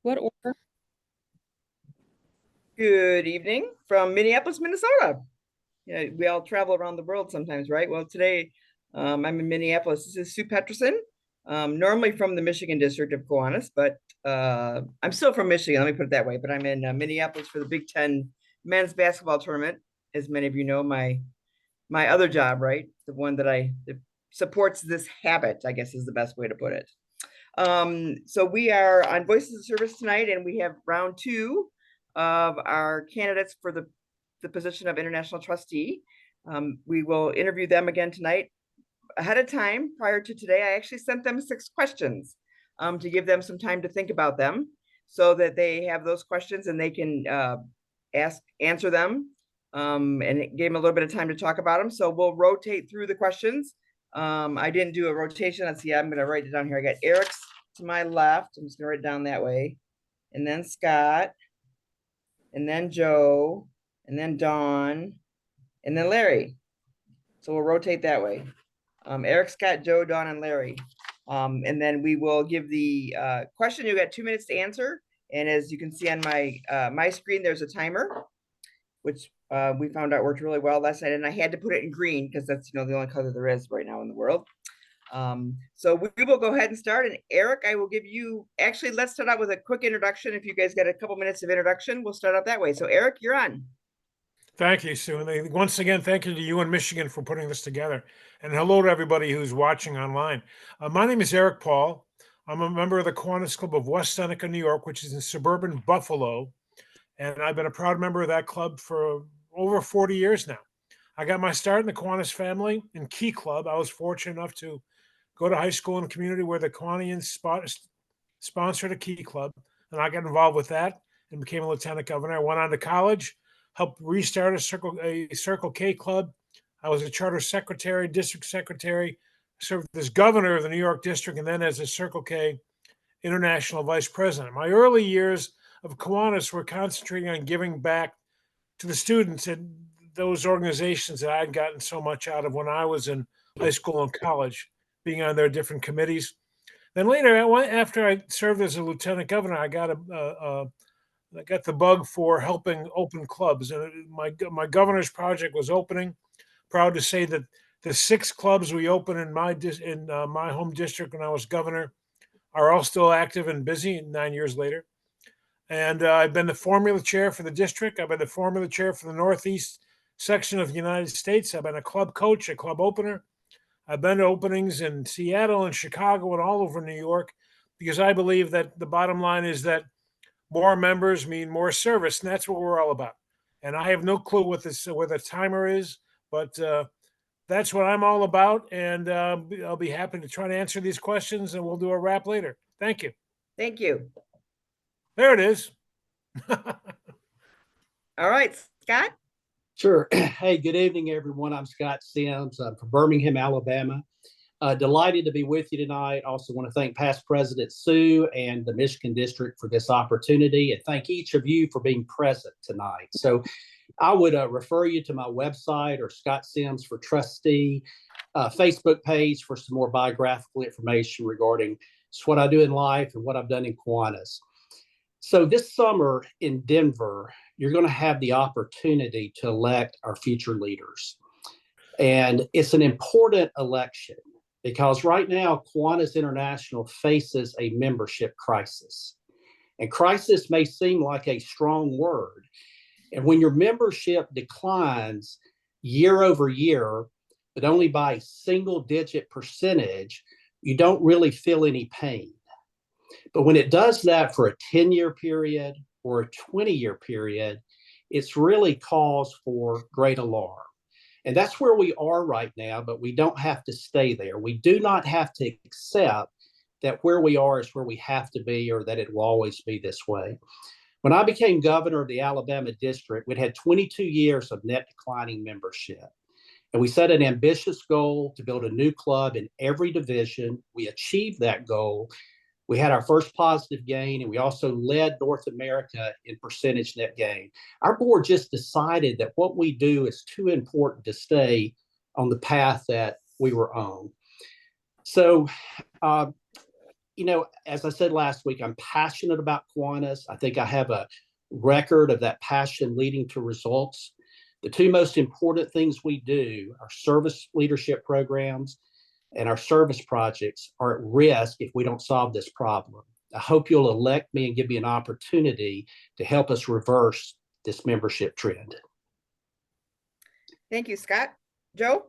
What order? Good evening from Minneapolis, Minnesota. Yeah, we all travel around the world sometimes, right? Well, today I'm in Minneapolis. This is Sue Petrisin, normally from the Michigan district of Kiwanis, but I'm still from Michigan, let me put it that way. But I'm in Minneapolis for the Big Ten men's basketball tournament. As many of you know, my other job, right? The one that supports this habit, I guess is the best way to put it. So we are on Voices of Service tonight, and we have round two of our candidates for the position of international trustee. We will interview them again tonight. Ahead of time, prior to today, I actually sent them 6 questions to give them some time to think about them so that they have those questions and they can answer them. And it gave them a little bit of time to talk about them. So we'll rotate through the questions. I didn't do a rotation. Let's see, I'm going to write it down here. I got Eric's to my left. I'm just going to write it down that way. And then Scott, and then Joe, and then Dawn, and then Larry. So we'll rotate that way. Eric, Scott, Joe, Dawn, and Larry. And then we will give the question. You got 2 minutes to answer. And as you can see on my screen, there's a timer, which we found out worked really well last night. And I had to put it in green because that's the only color there is right now in the world. So we will go ahead and start. And Eric, I will give you, actually, let's start out with a quick introduction. If you guys got a couple minutes of introduction, we'll start out that way. So Eric, you're on. Thank you, Sue. And once again, thank you to you and Michigan for putting this together. And hello to everybody who's watching online. My name is Eric Paul. I'm a member of the Kiwanis Club of West Seneca, New York, which is in suburban Buffalo. And I've been a proud member of that club for over 40 years now. I got my start in the Kiwanis family in Key Club. I was fortunate enough to go to high school in a community where the Kiwanians sponsored a Key Club. And I got involved with that and became a lieutenant governor. I went on to college, helped restart a Circle K club. I was a charter secretary, district secretary, served as governor of the New York district, and then as a Circle K international vice president. My early years of Kiwanis were concentrating on giving back to the students at those organizations that I'd gotten so much out of when I was in high school and college, being on their different committees. Then later, after I served as a lieutenant governor, I got the bug for helping open clubs. And my governor's project was opening. Proud to say that the 6 clubs we opened in my home district when I was governor are all still active and busy 9 years later. And I've been the formula chair for the district. I've been the formula chair for the Northeast section of the United States. I've been a club coach, a club opener. I've been to openings in Seattle and Chicago and all over New York because I believe that the bottom line is that more members mean more service, and that's what we're all about. And I have no clue what the timer is, but that's what I'm all about. And I'll be happy to try to answer these questions, and we'll do a wrap later. Thank you. Thank you. There it is. All right, Scott. Sure. Hey, good evening, everyone. I'm Scott Sims. I'm from Birmingham, Alabama. Delighted to be with you tonight. Also want to thank past President Sue and the Michigan District for this opportunity, and thank each of you for being present tonight. So I would refer you to my website or Scott Sims for Trustee Facebook page for some more biographical information regarding what I do in life and what I've done in Kiwanis. So this summer in Denver, you're going to have the opportunity to elect our future leaders. And it's an important election because right now, Kiwanis International faces a membership crisis. And crisis may seem like a strong word. And when your membership declines year over year, but only by a single-digit percentage, you don't really feel any pain. But when it does that for a 10-year period or a 20-year period, it's really cause for great alarm. And that's where we are right now, but we don't have to stay there. We do not have to accept that where we are is where we have to be or that it will always be this way. When I became governor of the Alabama district, we'd had 22 years of net declining membership. And we set an ambitious goal to build a new club in every division. We achieved that goal. We had our first positive gain, and we also led North America in percentage net gain. Our board just decided that what we do is too important to stay on the path that we were on. So as I said last week, I'm passionate about Kiwanis. I think I have a record of that passion leading to results. The two most important things we do, our service leadership programs and our service projects, are at risk if we don't solve this problem. I hope you'll elect me and give me an opportunity to help us reverse this membership trend. Thank you, Scott. Joe?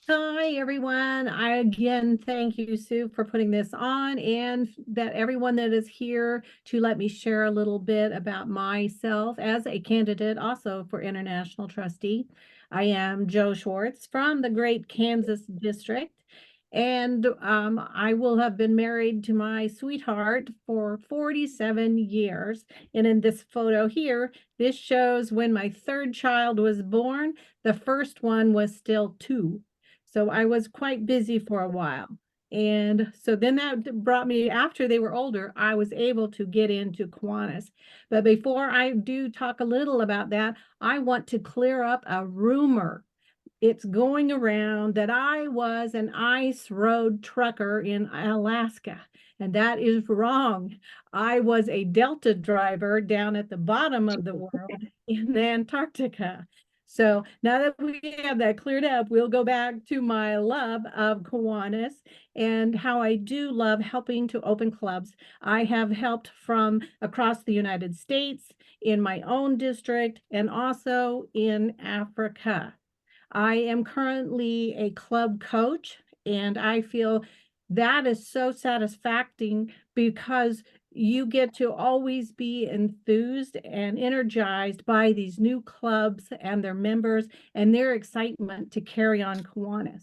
Hi, everyone. I again thank you, Sue, for putting this on, and that everyone that is here to let me share a little bit about myself as a candidate also for international trustee. I am Joe Schwartz from the great Kansas district, and I will have been married to my sweetheart for 47 years. And in this photo here, this shows when my third child was born. The first one was still 2. So I was quite busy for a while. And so then that brought me, after they were older, I was able to get into Kiwanis. But before I do talk a little about that, I want to clear up a rumor. It's going around that I was an ice road trucker in Alaska, and that is wrong. I was a Delta driver down at the bottom of the world in Antarctica. So now that we have that cleared up, we'll go back to my love of Kiwanis and how I do love helping to open clubs. I have helped from across the United States, in my own district, and also in Africa. I am currently a club coach, and I feel that is so satisfying because you get to always be enthused and energized by these new clubs and their members and their excitement to carry on Kiwanis.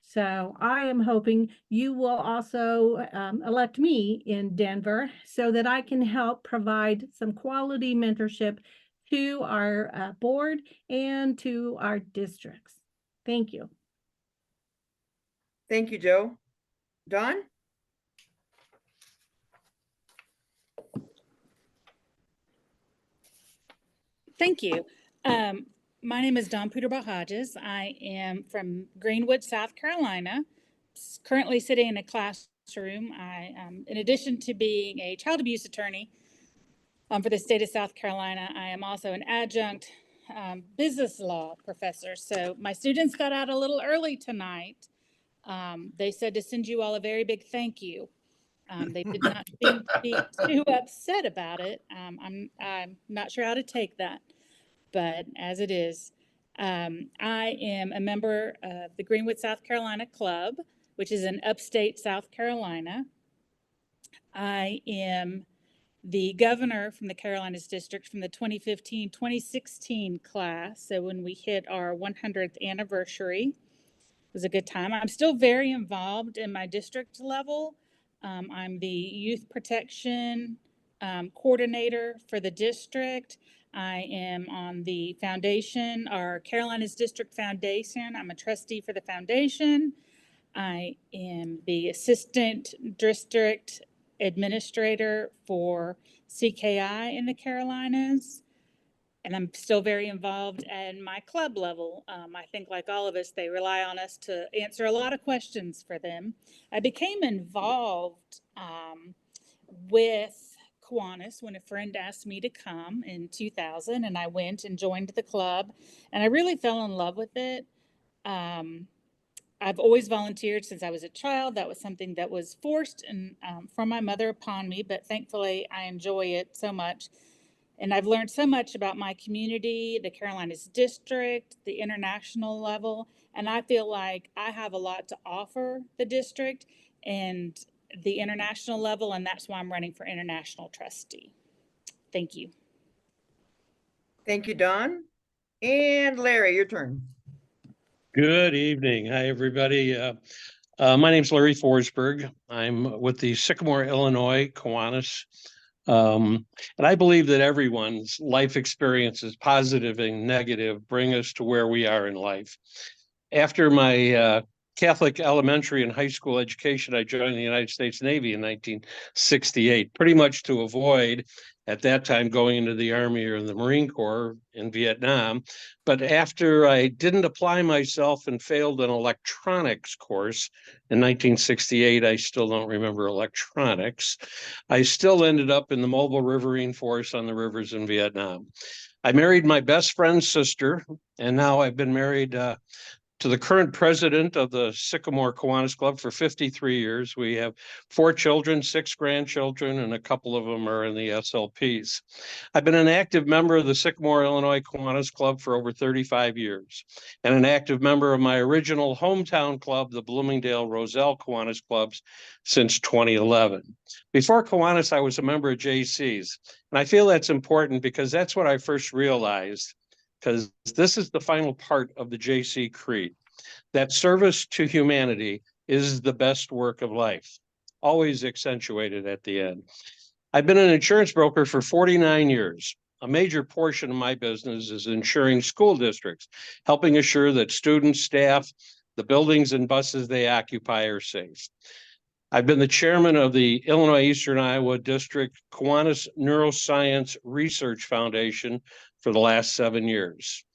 So I am hoping you will also elect me in Denver so that I can help provide some quality mentorship to our board and to our districts. Thank you. Thank you, Joe. Dawn? Thank you. My name is Dawn Puderbaugh-Hodges. I am from Greenwood, South Carolina, currently sitting in a classroom. In addition to being a child abuse attorney for the state of South Carolina, I am also an adjunct business law professor. So my students got out a little early tonight. They said to send you all a very big thank you. They did not seem to be too upset about it. I'm not sure how to take that, but as it is, I am a member of the Greenwood, South Carolina Club, which is in upstate South Carolina. I am the governor from the Carolinas district from the 2015-2016 class. So when we hit our 100th anniversary, it was a good time. I'm still very involved in my district level. I'm the youth protection coordinator for the district. I am on the foundation, our Carolinas District Foundation. I'm a trustee for the foundation. I am the assistant district administrator for CKI in the Carolinas. And I'm still very involved in my club level. I think, like all of us, they rely on us to answer a lot of questions for them. I became involved with Kiwanis when a friend asked me to come in 2000, and I went and joined the club, and I really fell in love with it. I've always volunteered since I was a child. That was something that was forced and from my mother upon me, but thankfully I enjoy it so much. And I've learned so much about my community, the Carolinas district, the international level, and I feel like I have a lot to offer the district and the international level, and that's why I'm running for international trustee. Thank you. Thank you, Dawn. And Larry, your turn. Good evening. Hi, everybody. My name's Larry Forsberg. I'm with the Sycamore, Illinois Kiwanis. And I believe that everyone's life experiences, positive and negative, bring us to where we are in life. After my Catholic elementary and high school education, I joined the United States Navy in 1968, pretty much to avoid, at that time, going into the Army or the Marine Corps in Vietnam. But after I didn't apply myself and failed an electronics course in 1968, I still don't remember electronics, I still ended up in the Mobile Riverine Force on the rivers in Vietnam. I married my best friend's sister, and now I've been married to the current president of the Sycamore Kiwanis Club for 53 years. We have 4 children, 6 grandchildren, and a couple of them are in the SLPs. I've been an active member of the Sycamore, Illinois Kiwanis Club for over 35 years, and an active member of my original hometown club, the Bloomingdale Roselle Kiwanis Clubs, since 2011. Before Kiwanis, I was a member of JC's, and I feel that's important because that's what I first realized, because this is the final part of the JC Creed, that service to humanity is the best work of life, always accentuated at the end. I've been an insurance broker for 49 years. A major portion of my business is insuring school districts, helping assure that students, staff, the buildings and buses they occupy are safe. I've been the chairman of the Illinois Eastern Iowa District Kiwanis Neuroscience Research Foundation for the last 7 years.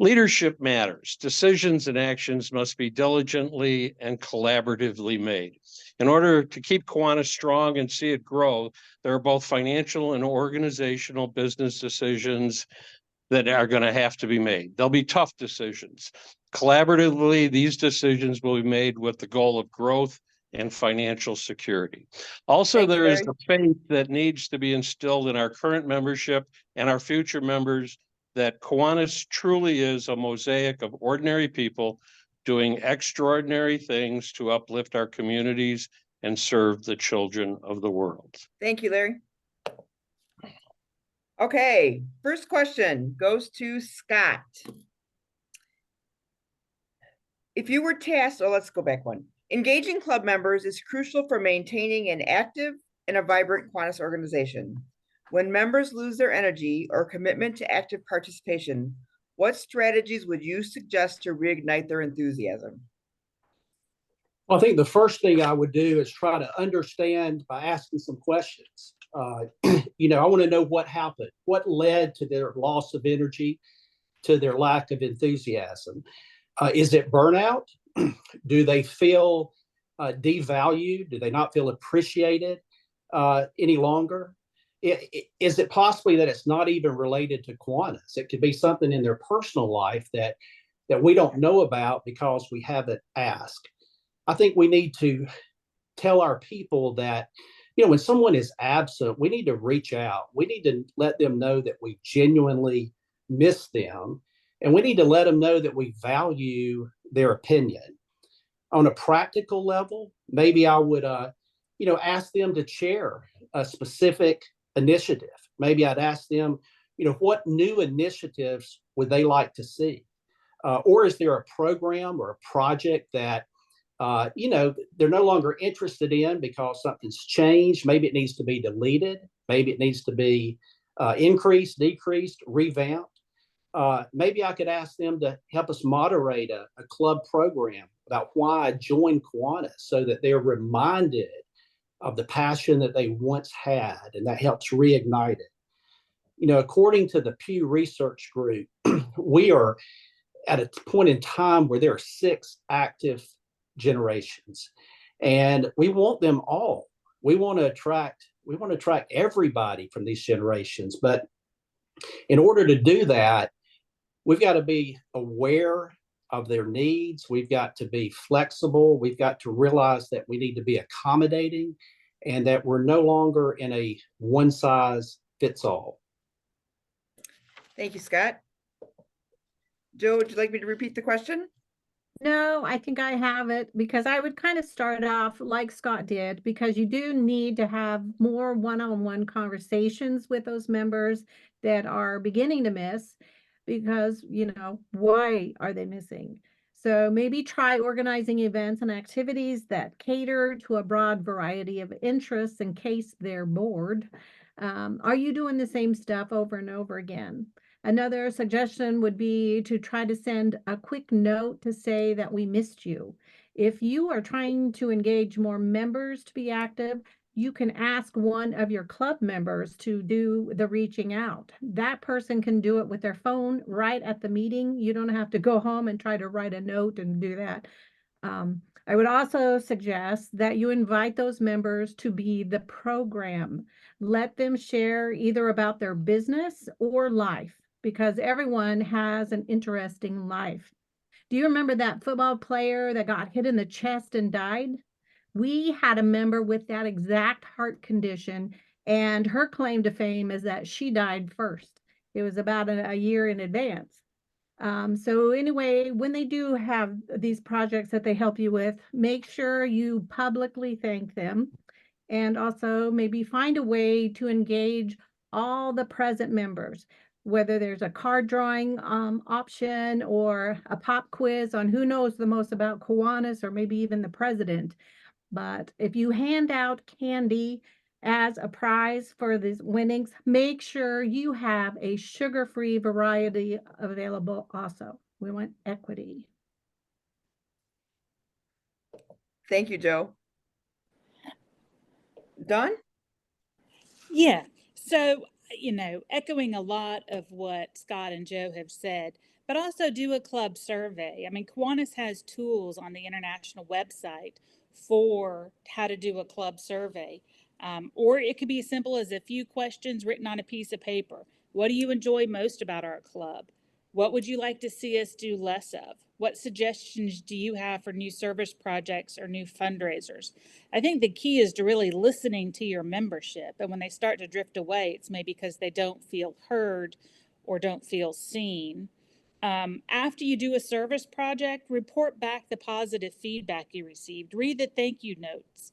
Leadership matters. Decisions and actions must be diligently and collaboratively made. In order to keep Kiwanis strong and see it grow, there are both financial and organizational business decisions that are going to have to be made. They'll be tough decisions. Collaboratively, these decisions will be made with the goal of growth and financial security. Also, there is the faith that needs to be instilled in our current membership and our future members that Kiwanis truly is a mosaic of ordinary people doing extraordinary things to uplift our communities and serve the children of the world. Thank you, Larry. Okay, first question goes to Scott. If you were tasked, let's go back one. Engaging club members is crucial for maintaining an active and a vibrant Kiwanis organization. When members lose their energy or commitment to active participation, what strategies would you suggest to reignite their enthusiasm? Well, I think the first thing I would do is try to understand by asking some questions. I want to know what happened, what led to their loss of energy, to their lack of enthusiasm. Is it burnout? Do they feel devalued? Do they not feel appreciated any longer? Is it possibly that it's not even related to Kiwanis? It could be something in their personal life that we don't know about because we haven't asked. I think we need to tell our people that, when someone is absent, we need to reach out. We need to let them know that we genuinely miss them. And we need to let them know that we value their opinion. On a practical level, maybe I would, ask them to chair a specific initiative. Maybe I'd ask them, what new initiatives would they like to see? Or is there a program or a project that, they're no longer interested in because something's changed? Maybe it needs to be deleted. Maybe it needs to be increased, decreased, revamped. Maybe I could ask them to help us moderate a club program about why I joined Kiwanis, so that they're reminded of the passion that they once had, and that helps reignite it. According to the Pew Research Group, we are at a point in time where there are 6 active generations, and we want them all. We want to attract everybody from these generations. But in order to do that, we've got to be aware of their needs. We've got to be flexible. We've got to realize that we need to be accommodating, and that we're no longer in a one-size-fits-all. Thank you, Scott. Joe, would you like me to repeat the question? No, I think I have it, because I would kind of start off like Scott did, because you do need to have more one-on-one conversations with those members that are beginning to miss, because, why are they missing? So maybe try organizing events and activities that cater to a broad variety of interests in case they're bored. Are you doing the same stuff over and over again? Another suggestion would be to try to send a quick note to say that we missed you. If you are trying to engage more members to be active, you can ask one of your club members to do the reaching out. That person can do it with their phone right at the meeting. You don't have to go home and try to write a note and do that. I would also suggest that you invite those members to be the program. Let them share either about their business or life, because everyone has an interesting life. Do you remember that football player that got hit in the chest and died? We had a member with that exact heart condition, and her claim to fame is that she died first. It was about a year in advance. So anyway, when they do have these projects that they help you with, make sure you publicly thank them, and also maybe find a way to engage all the present members, whether there's a card drawing option or a pop quiz on who knows the most about Kiwanis, or maybe even the president. But if you hand out candy as a prize for these winnings, make sure you have a sugar-free variety available also. We want equity. Thank you, Joe. Don? Yeah. So, echoing a lot of what Scott and Joe have said, but also do a club survey. I mean, Kiwanis has tools on the international website for how to do a club survey. Or it could be as simple as a few questions written on a piece of paper. What do you enjoy most about our club? What would you like to see us do less of? What suggestions do you have for new service projects or new fundraisers? I think the key is to really listening to your membership. And when they start to drift away, it's maybe because they don't feel heard or don't feel seen. After you do a service project, report back the positive feedback you received. Read the thank you notes.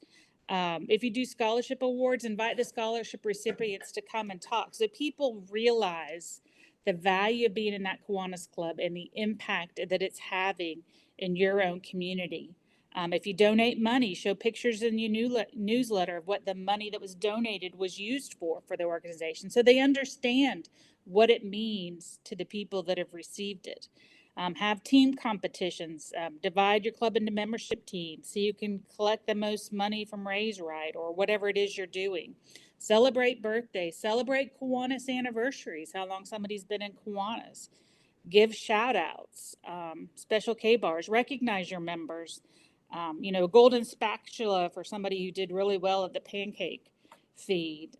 If you do scholarship awards, invite the scholarship recipients to come and talk so people realize the value of being in that Kiwanis Club and the impact that it's having in your own community. If you donate money, show pictures in your newsletter of what the money that was donated was used for the organization, so they understand what it means to the people that have received it. Have team competitions. Divide your club into membership teams so you can collect the most money from Raise Right or whatever it is you're doing. Celebrate birthdays. Celebrate Kiwanis anniversaries, how long somebody's been in Kiwanis. Give shout outs, special K-bars. Recognize your members. A golden spatula for somebody who did really well at the pancake feed.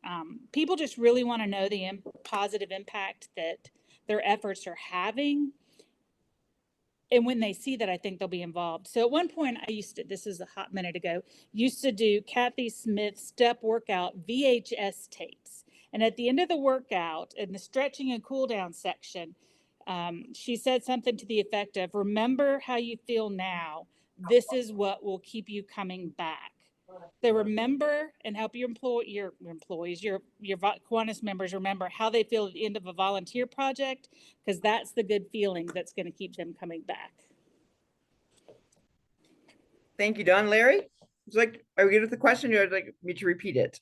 People just really want to know the positive impact that their efforts are having. And when they see that, I think they'll be involved. So at one point this is a hot minute ago, used to do Kathy Smith's step workout VHS tapes. And at the end of the workout, in the stretching and cool down section, she said something to the effect of, remember how you feel now. This is what will keep you coming back. So remember and help your employees, your Kiwanis members remember how they feel at the end of a volunteer project, because that's the good feeling that's going to keep them coming back. Thank you, Don. Larry? Are we good with the question, or would you like me to repeat it?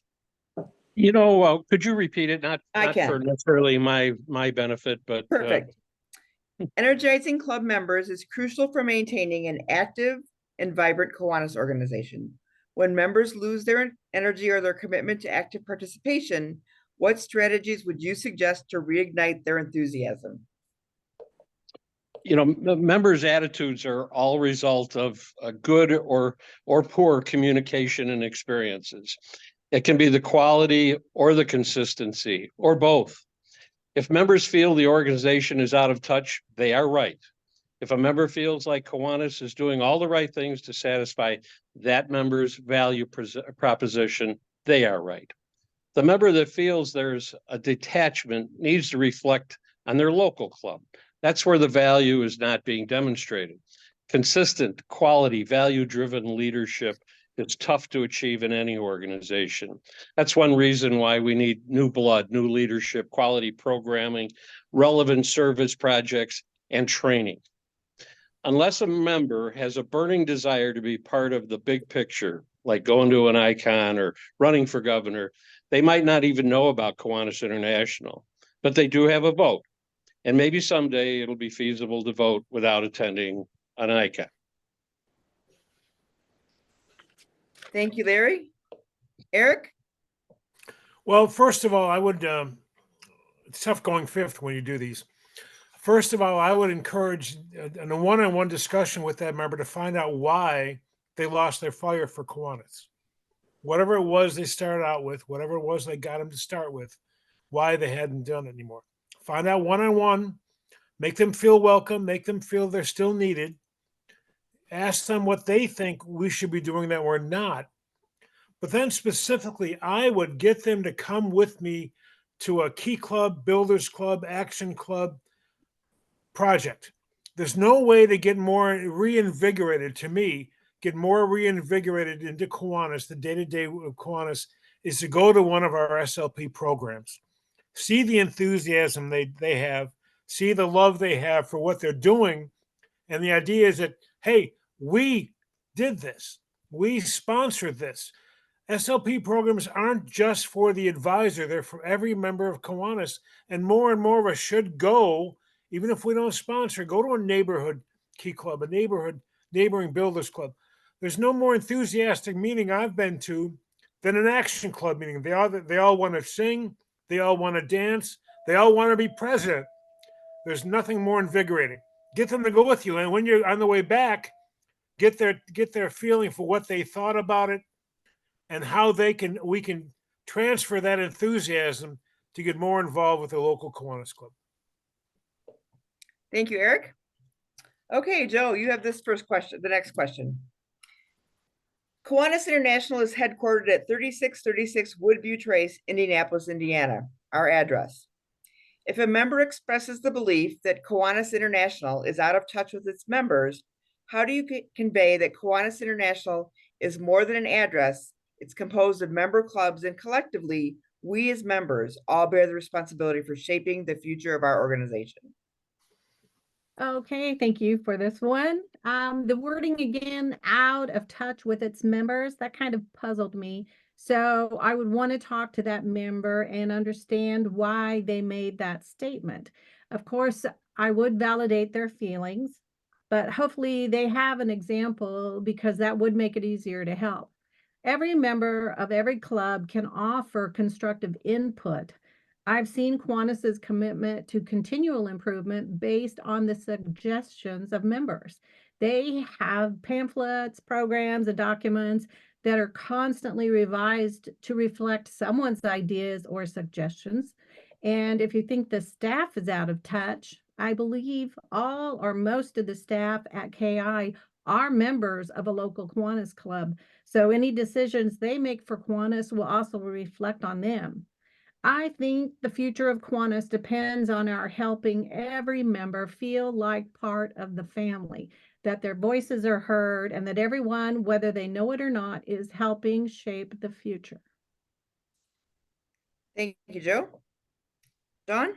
Could you repeat it? Not for necessarily my benefit, but perfect. Energizing club members is crucial for maintaining an active and vibrant Kiwanis organization. When members lose their energy or their commitment to active participation, what strategies would you suggest to reignite their enthusiasm? Members' attitudes are all a result of a good or poor communication and experiences. It can be the quality or the consistency or both. If members feel the organization is out of touch, they are right. If a member feels like Kiwanis is doing all the right things to satisfy that member's value proposition, they are right. The member that feels there's a detachment needs to reflect on their local club. That's where the value is not being demonstrated. Consistent, quality, value-driven leadership is tough to achieve in any organization. That's one reason why we need new blood, new leadership, quality programming, relevant service projects, and training. Unless a member has a burning desire to be part of the big picture, like going to an icon or running for governor, they might not even know about Kiwanis International, but they do have a vote. And maybe someday it'll be feasible to vote without attending an ICAP. Thank you, Larry. Eric? Well, first of all, I would, it's tough going fifth when you do these. First of all, I would encourage in a one-on-one discussion with that member to find out why they lost their fire for Kiwanis. Whatever it was they started out with, whatever it was they got them to start with, why they hadn't done it anymore. Find out one-on-one, make them feel welcome, make them feel they're still needed. Ask them what they think we should be doing that we're not. But then specifically, I would get them to come with me to a Key Club, Builders Club, Action Club project. There's no way to get more reinvigorated, to me, get more reinvigorated into Kiwanis, the day-to-day of Kiwanis, is to go to one of our SLP programs. See the enthusiasm they have, see the love they have for what they're doing. And the idea is that, hey, we did this. We sponsored this. SLP programs aren't just for the advisor. They're for every member of Kiwanis. And more of us should go, even if we don't sponsor, go to a neighborhood Key Club, a neighboring Builders Club. There's no more enthusiastic meeting I've been to than an Action Club meeting. They all want to sing. They all want to dance. They all want to be president. There's nothing more invigorating. Get them to go with you. And when you're on the way back, get their feeling for what they thought about it and how we can transfer that enthusiasm to get more involved with the local Kiwanis Club. Thank you, Eric. Okay, Joe, you have this first question, the next question. Kiwanis International is headquartered at 3636 Woodview Trace, Indianapolis, Indiana, our address. If a member expresses the belief that Kiwanis International is out of touch with its members, how do you convey that Kiwanis International is more than an address? It's composed of member clubs, and collectively, we as members all bear the responsibility for shaping the future of our organization. Okay, thank you for this one. The wording again, out of touch with its members, that kind of puzzled me. So I would want to talk to that member and understand why they made that statement. Of course, I would validate their feelings, but hopefully they have an example because that would make it easier to help. Every member of every club can offer constructive input. I've seen Kiwanis's commitment to continual improvement based on the suggestions of members. They have pamphlets, programs, and documents that are constantly revised to reflect someone's ideas or suggestions. And if you think the staff is out of touch, I believe all or most of the staff at KI are members of a local Kiwanis club. So any decisions they make for Kiwanis will also reflect on them. I think the future of Kiwanis depends on our helping every member feel like part of the family, that their voices are heard, and that everyone, whether they know it or not, is helping shape the future. Thank you, Joe. Dawn?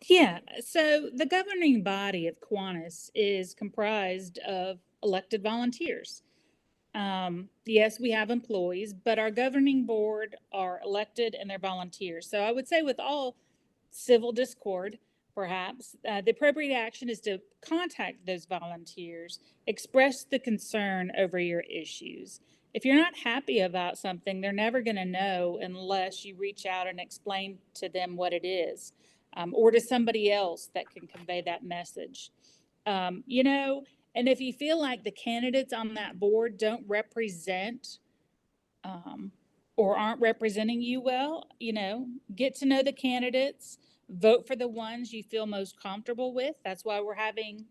Yeah, so the governing body of Kiwanis is comprised of elected volunteers. Yes, we have employees, but our governing board are elected and they're volunteers. So I would say with all civil discord, perhaps, the appropriate action is to contact those volunteers, express the concern over your issues. If you're not happy about something, they're never going to know unless you reach out and explain to them what it is, or to somebody else that can convey that message. And if you feel like the candidates on that board don't represent or aren't representing you well, get to know the candidates, vote for the ones you feel most comfortable with. That's why we're having,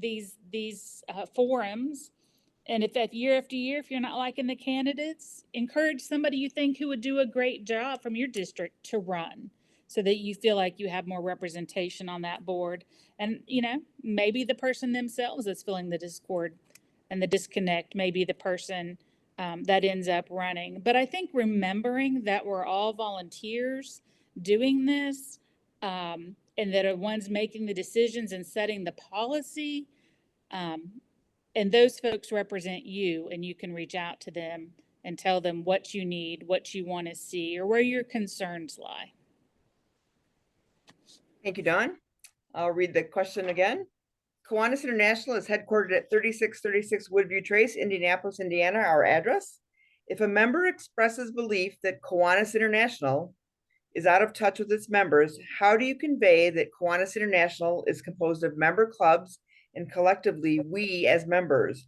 these forums. And if year after year, if you're not liking the candidates, encourage somebody you think who would do a great job from your district to run, so that you feel like you have more representation on that board. And, maybe the person themselves that's feeling the discord and the disconnect may be the person that ends up running. But I think remembering that we're all volunteers doing this, and that are ones making the decisions and setting the policy, and those folks represent you, and you can reach out to them and tell them what you need, what you want to see, or where your concerns lie. Thank you, Don. I'll read the question again. Kiwanis International is headquartered at 3636 Woodview Trace, Indianapolis, Indiana, our address. If a member expresses belief that Kiwanis International is out of touch with its members, how do you convey that Kiwanis International is composed of member clubs and collectively we as members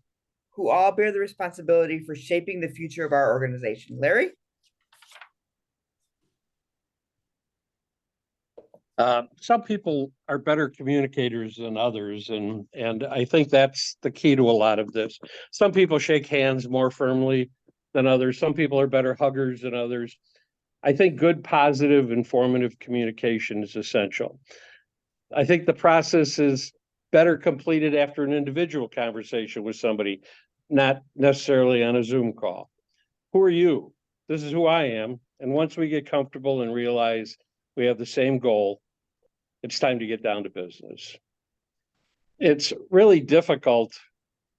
who all bear the responsibility for shaping the future of our organization? Larry? Some people are better communicators than others, and I think that's the key to a lot of this. Some people shake hands more firmly than others. Some people are better huggers than others. I think good, positive, informative communication is essential. I think the process is better completed after an individual conversation with somebody, not necessarily on a Zoom call. Who are you? This is who I am. And once we get comfortable and realize we have the same goal, it's time to get down to business. It's really difficult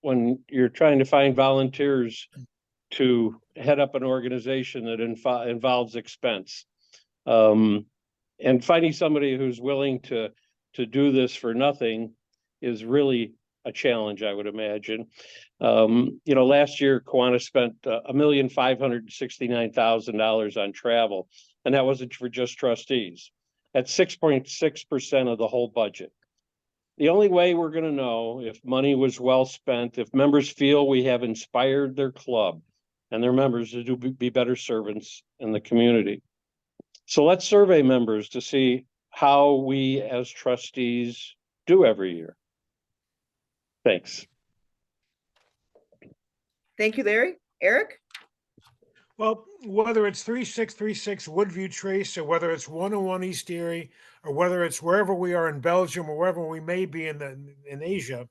when you're trying to find volunteers to head up an organization that involves expense. And finding somebody who's willing to do this for nothing is really a challenge, I would imagine. Last year, Kiwanis spent $1,569,000 on travel, and that wasn't for just trustees. That's 6.6% of the whole budget. The only way we're going to know if money was well spent, if members feel we have inspired their club and their members to be better servants in the community. So let's survey members to see how we as trustees do every year. Thanks. Thank you, Larry. Eric? Well, whether it's 3636 Woodview Trace, or whether it's 101 East Erie, or whether it's wherever we are in Belgium, or wherever we may be in Asia,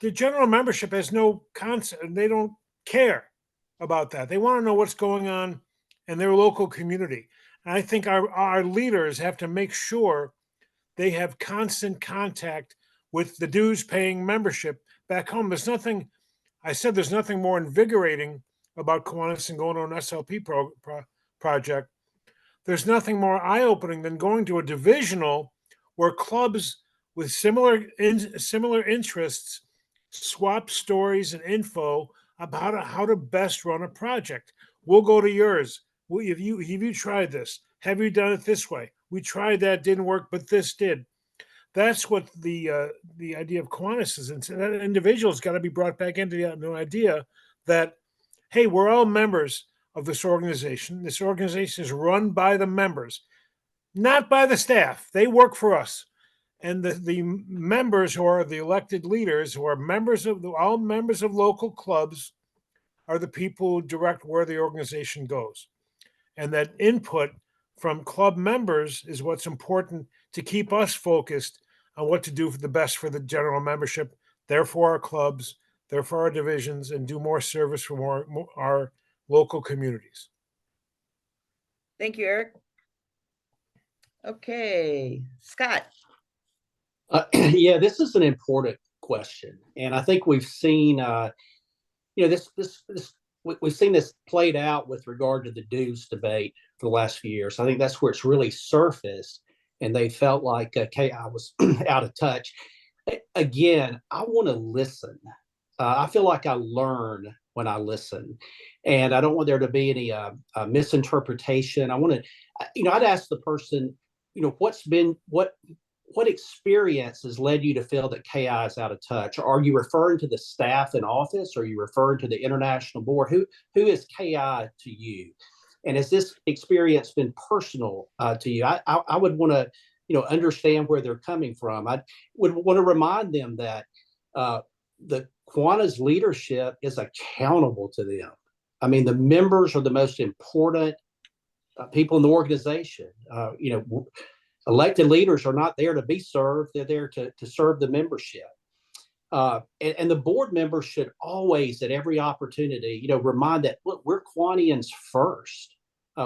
the general membership has no concept, and they don't care about that. They want to know what's going on in their local community. And I think our leaders have to make sure they have constant contact with the dues paying membership back home. There's nothing more invigorating about Kiwanis and going on an SLP project. There's nothing more eye-opening than going to a divisional where clubs with similar interests swap stories and info about how to best run a project. We'll go to yours. Have you tried this? Have you done it this way? We tried that, didn't work, but this did. That's what the idea of Kiwanis is. And so that individual's got to be brought back into the idea that, hey, we're all members of this organization. This organization is run by the members, not by the staff. They work for us. And the members who are the elected leaders, who are all members of local clubs, are the people who direct where the organization goes. And that input from club members is what's important to keep us focused on what to do for the best for the general membership, therefore our clubs, therefore our divisions, and do more service for our local communities. Thank you, Eric. Okay, Scott. Yeah, this is an important question, and I think we've seen, we've seen this played out with regard to the dues debate for the last few years. I think that's where it's really surfaced, and they felt like KI was out of touch. Again, I want to listen. I feel like I learn when I listen, and I don't want there to be any misinterpretation. I want to, I'd ask the person, what experience has led you to feel that KI is out of touch? Are you referring to the staff in office? Or are you referring to the international board? Who is KI to you? And has this experience been personal to you? I would want to, understand where they're coming from. I would want to remind them that the Kiwanis leadership is accountable to them. I mean, the members are the most important people in the organization. Elected leaders are not there to be served. They're there to serve the membership. And the board members should always, at every opportunity, remind that, look, we're Kiwanians first.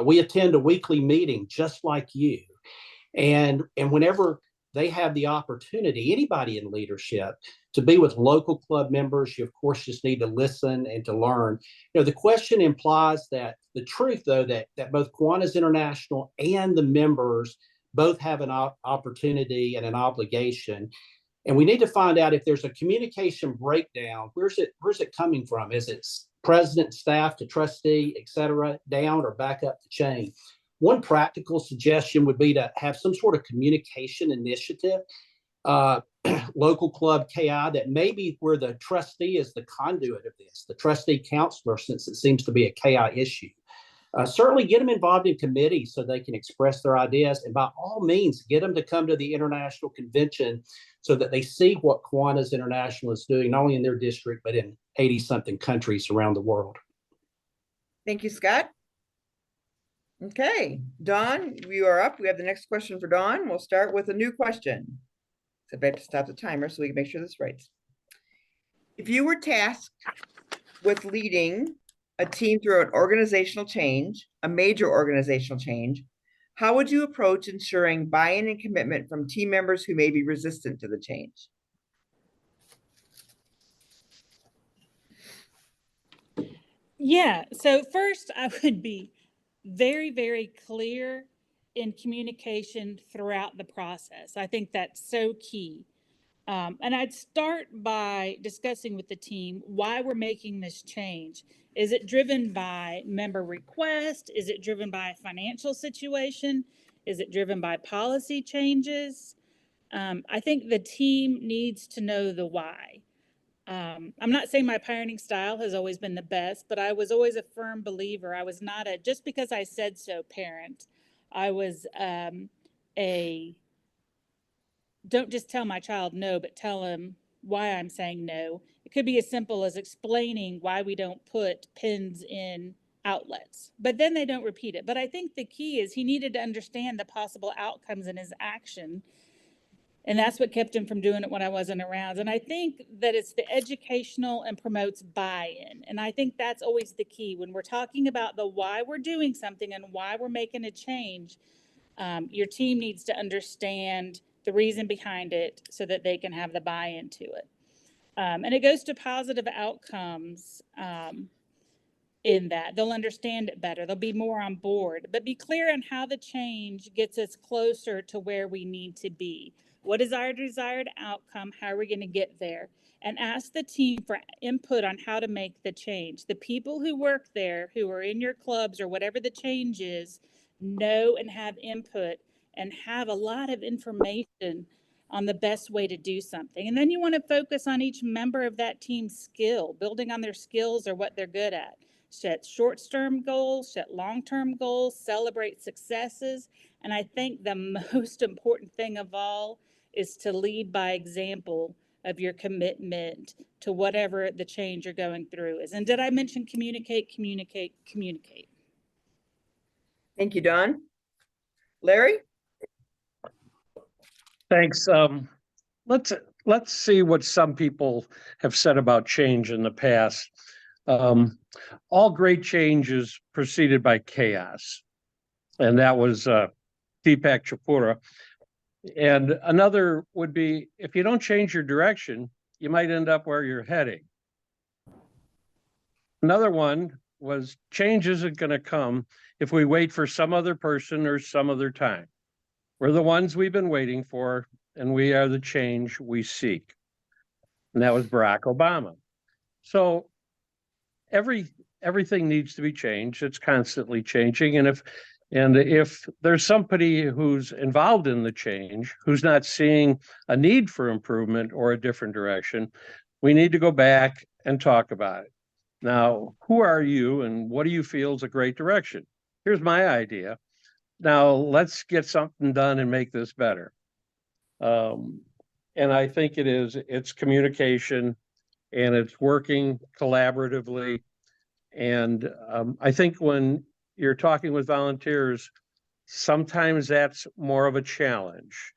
We attend a weekly meeting just like you. And whenever they have the opportunity, anybody in leadership, to be with local club members, you, of course, just need to listen and to learn. The question implies that the truth, though, that both Kiwanis International and the members both have an opportunity and an obligation. And we need to find out if there's a communication breakdown. Where's it coming from? Is it president, staff to trustee, et cetera, down or back up the chain? One practical suggestion would be to have some sort of communication initiative, local club KI, that maybe where the trustee is the conduit of this, the trustee counselor, since it seems to be a KI issue. Certainly get them involved in committees so they can express their ideas, and by all means, get them to come to the international convention so that they see what Kiwanis International is doing, not only in their district, but in 80-something countries around the world. Thank you, Scott. Okay, Dawn, you are up. We have the next question for Dawn. We'll start with a new question. So I have to stop the timer so we can make sure this is right. If you were tasked with leading a team through an organizational change, a major organizational change, how would you approach ensuring buy-in and commitment from team members who may be resistant to the change? Yeah, so first I would be very, very clear in communication throughout the process. I think that's so key. And I'd start by discussing with the team why we're making this change. Is it driven by member request? Is it driven by a financial situation? Is it driven by policy changes? I think the team needs to know the why. I'm not saying my parenting style has always been the best, but I was always a firm believer. I was not a just because I said so parent. I was a don't just tell my child no, but tell him why I'm saying no. It could be as simple as explaining why we don't put pins in outlets, but then they don't repeat it. But I think the key is he needed to understand the possible outcomes in his action. And that's what kept him from doing it when I wasn't around. And I think that it's the educational and promotes buy-in. And I think that's always the key when we're talking about the why we're doing something and why we're making a change. Your team needs to understand the reason behind it so that they can have the buy-in to it. And it goes to positive outcomes in that. They'll understand it better. They'll be more on board. But be clear on how the change gets us closer to where we need to be. What is our desired outcome? How are we going to get there? And ask the team for input on how to make the change. The people who work there, who are in your clubs or whatever the change is, know and have input and have a lot of information on the best way to do something. And then you want to focus on each member of that team's skill, building on their skills or what they're good at. Set short-term goals, set long-term goals, celebrate successes. And I think the most important thing of all is to lead by example of your commitment to whatever the change you're going through is. And did I mention communicate, communicate, communicate? Thank you, Dawn. Larry? Thanks. Let's see what some people have said about change in the past. All great change is preceded by chaos, and that was Deepak Chopra. And another would be, if you don't change your direction, you might end up where you're heading. Another one was, change isn't going to come if we wait for some other person or some other time. We're the ones we've been waiting for, and we are the change we seek. And that was Barack Obama. So everything needs to be changed. It's constantly changing. And if there's somebody who's involved in the change, who's not seeing a need for improvement or a different direction, we need to go back and talk about it. Now, who are you and what do you feel is a great direction? Here's my idea. Now let's get something done and make this better. And I think it's communication and it's working collaboratively. And I think when you're talking with volunteers, sometimes that's more of a challenge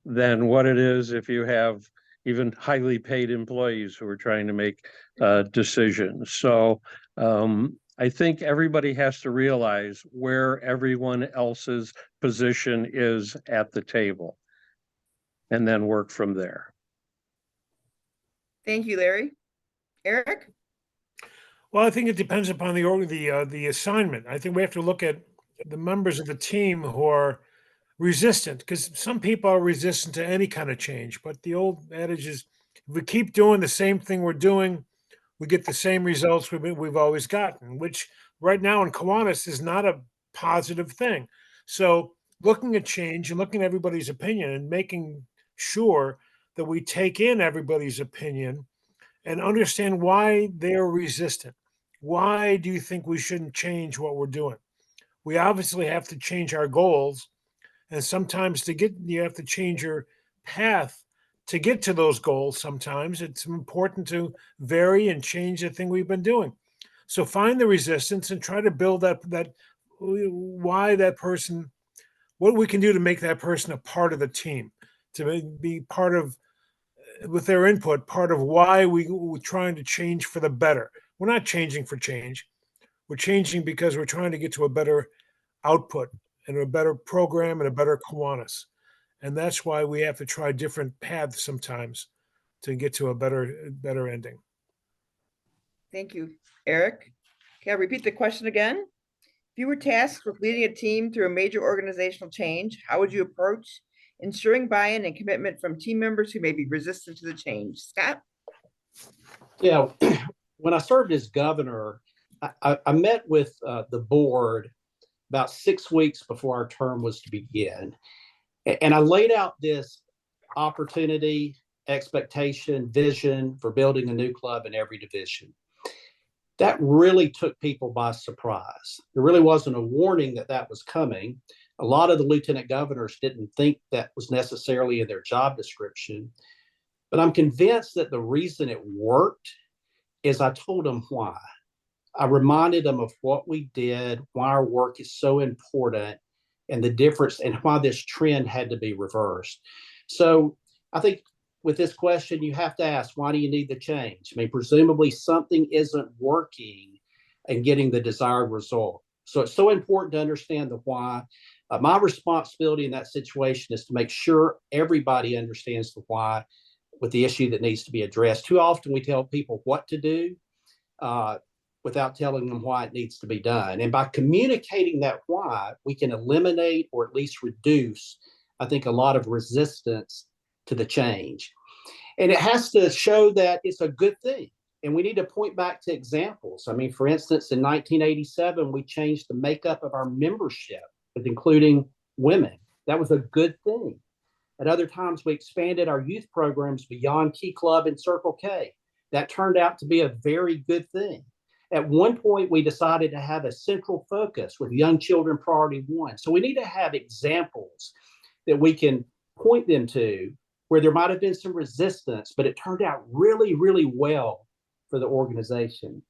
than what it is if you have even highly paid employees who are trying to make decisions. So I think everybody has to realize where everyone else's position is at the table and then work from there. Thank you, Larry. Eric? Well, I think it depends upon the assignment. I think we have to look at the members of the team who are resistant, because some people are resistant to any kind of change. But the old adage is, if we keep doing the same thing we're doing, we get the same results we've always gotten, which right now in Kiwanis is not a positive thing. So looking at change and looking at everybody's opinion and making sure that we take in everybody's opinion and understand why they're resistant. Why do you think we shouldn't change what we're doing? We obviously have to change our goals. And sometimes you have to change your path to get to those goals. Sometimes it's important to vary and change the thing we've been doing. So find the resistance and try to build that why that person, what we can do to make that person a part of the team, to be part of, with their input, part of why we're trying to change for the better. We're not changing for change. We're changing because we're trying to get to a better output and a better program and a better Kiwanis. And that's why we have to try different paths sometimes to get to a better ending. Thank you, Eric. Can I repeat the question again? If you were tasked with leading a team through a major organizational change, how would you approach ensuring buy-in and commitment from team members who may be resistant to the change? Scott? Yeah, when I served as governor, I met with the board about 6 weeks before our term was to begin. And I laid out this opportunity, expectation, vision for building a new club in every division. That really took people by surprise. There really wasn't a warning that that was coming. A lot of the lieutenant governors didn't think that was necessarily in their job description. But I'm convinced that the reason it worked is I told them why. I reminded them of what we did, why our work is so important, and the difference, and why this trend had to be reversed. So I think with this question, you have to ask, why do you need the change? I mean, presumably something isn't working and getting the desired result. So it's so important to understand the why. My responsibility in that situation is to make sure everybody understands the why with the issue that needs to be addressed. Too often we tell people what to do without telling them why it needs to be done. And by communicating that why, we can eliminate or at least reduce, I think, a lot of resistance to the change. And it has to show that it's a good thing. And we need to point back to examples. I mean, for instance, in 1987, we changed the makeup of our membership with including women. That was a good thing. At other times, we expanded our youth programs beyond Key Club and Circle K. That turned out to be a very good thing. At one point, we decided to have a central focus with young children priority one. So we need to have examples that we can point them to where there might have been some resistance, but it turned out really, really well for the organization.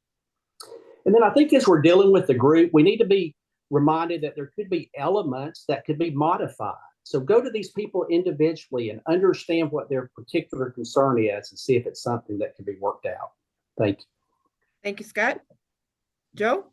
And then I think as we're dealing with the group, we need to be reminded that there could be elements that could be modified. So go to these people individually and understand what their particular concern is and see if it's something that can be worked out. Thank you. Thank you, Scott. Joe?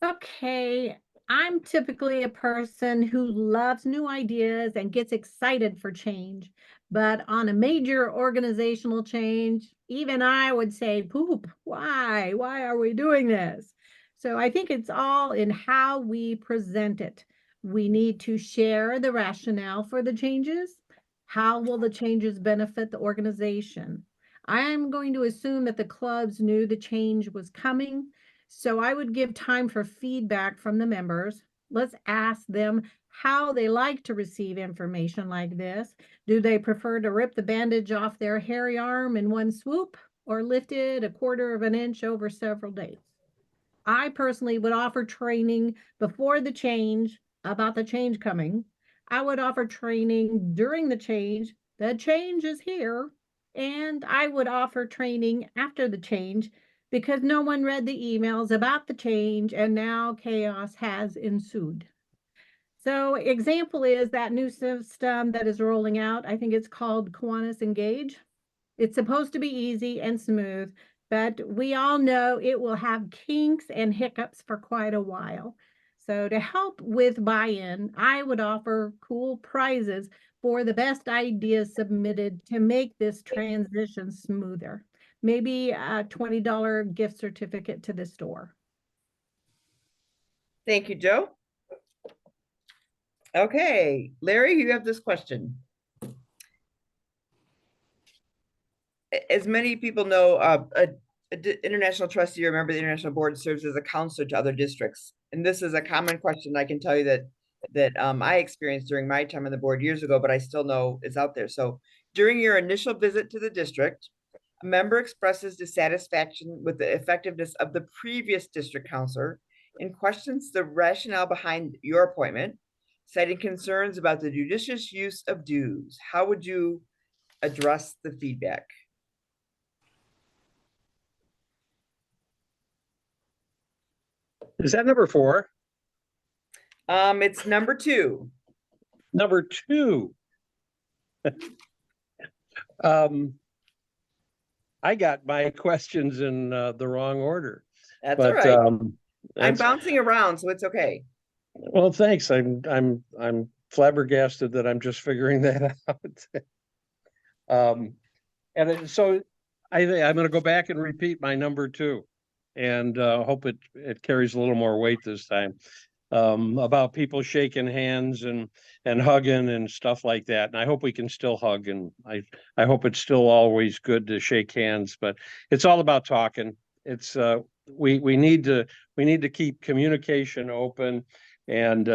Okay, I'm typically a person who loves new ideas and gets excited for change. But on a major organizational change, even I would say, poop, why? Why are we doing this? So I think it's all in how we present it. We need to share the rationale for the changes. How will the changes benefit the organization? I'm going to assume that the clubs knew the change was coming. So I would give time for feedback from the members. Let's ask them how they like to receive information like this. Do they prefer to rip the bandage off their hairy arm in one swoop or lift it a quarter of an inch over several days? I personally would offer training before the change about the change coming. I would offer training during the change is here. And I would offer training after the change because no one read the emails about the change and now chaos has ensued. So example is that new system that is rolling out. I think it's called Kiwanis Engage. It's supposed to be easy and smooth, but we all know it will have kinks and hiccups for quite a while. So to help with buy-in, I would offer cool prizes for the best ideas submitted to make this transition smoother. Maybe a $20 gift certificate to the store. Thank you, Joe. Okay, Larry, you have this question. As many people know, international trustee, or member of the international board, serves as a counselor to other districts. And this is a common question. I can tell you that I experienced during my time on the board years ago, but I still know it's out there. So during your initial visit to the district, a member expresses dissatisfaction with the effectiveness of the previous district counselor and questions the rationale behind your appointment, citing concerns about the judicious use of dues. How would you address the feedback? Is that number 4? It's number 2. Number 2. I got my questions in the wrong order. That's But all right. I'm that's, bouncing around, so it's okay. well, thanks. I'm flabbergasted that I'm just figuring that out. So I'm going to go back and repeat my number 2, and hope it carries a little more weight this time. About people shaking hands and hugging and stuff like that. And I hope we can still hug, and I hope it's still always good to shake hands, but it's all about talking. It's we need to keep communication open, and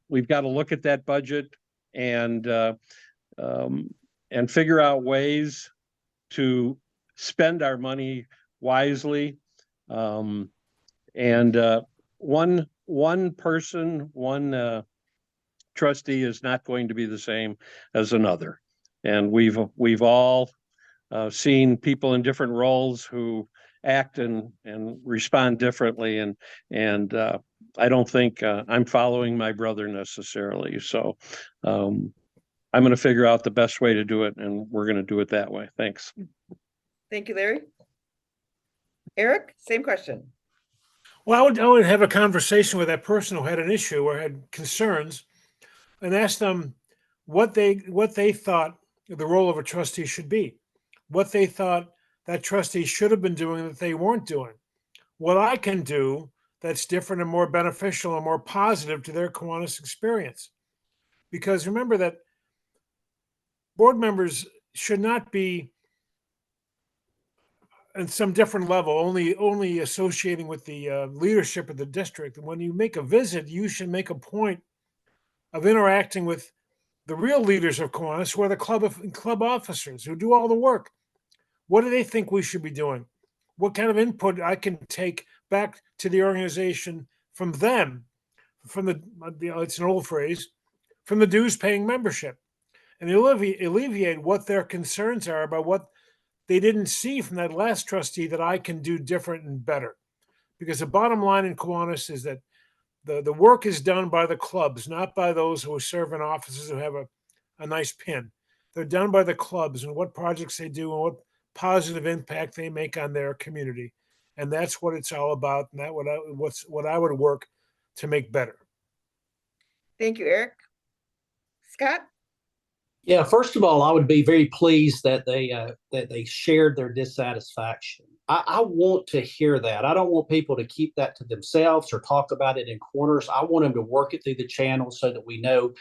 we've got to look at that budget and figure out ways to spend our money wisely. One person, one trustee is not going to be the same as another, and we've all seen people in different roles who act and respond differently, and I don't think I'm following my brother necessarily. So I'm going to figure out the best way to do it, and we're going to do it that way. Thanks. Thank you, Larry. Eric, same question. Well, I would have a conversation with that person who had an issue or had concerns, and ask them what they thought the role of a trustee should be, what they thought that trustee should have been doing that they weren't doing, what I can do that's different and more beneficial and more positive to their Kiwanis experience. Because remember that board members should not be at some different level, only associating with the leadership of the district. And when you make a visit, you should make a point of interacting with the real leaders of Kiwanis, who are the club officers who do all the work. What do they think we should be doing? What kind of input I can take back to the organization from them, from it's an old phrase, from the dues paying membership, and alleviate what their concerns are about what they didn't see from that last trustee that I can do different and better. Because the bottom line in Kiwanis is that the work is done by the clubs, not by those who serve in offices who have a nice pin. They're done by the clubs and what projects they do and what positive impact they make on their community. And that's what it's all about. And that what I would work to make better. Thank you, Eric. Scott? Yeah, first of all, I would be very pleased that they shared their dissatisfaction. I want to hear that. I don't want people to keep that to themselves or talk about it in corners. I want them to work it through the channel so that we know,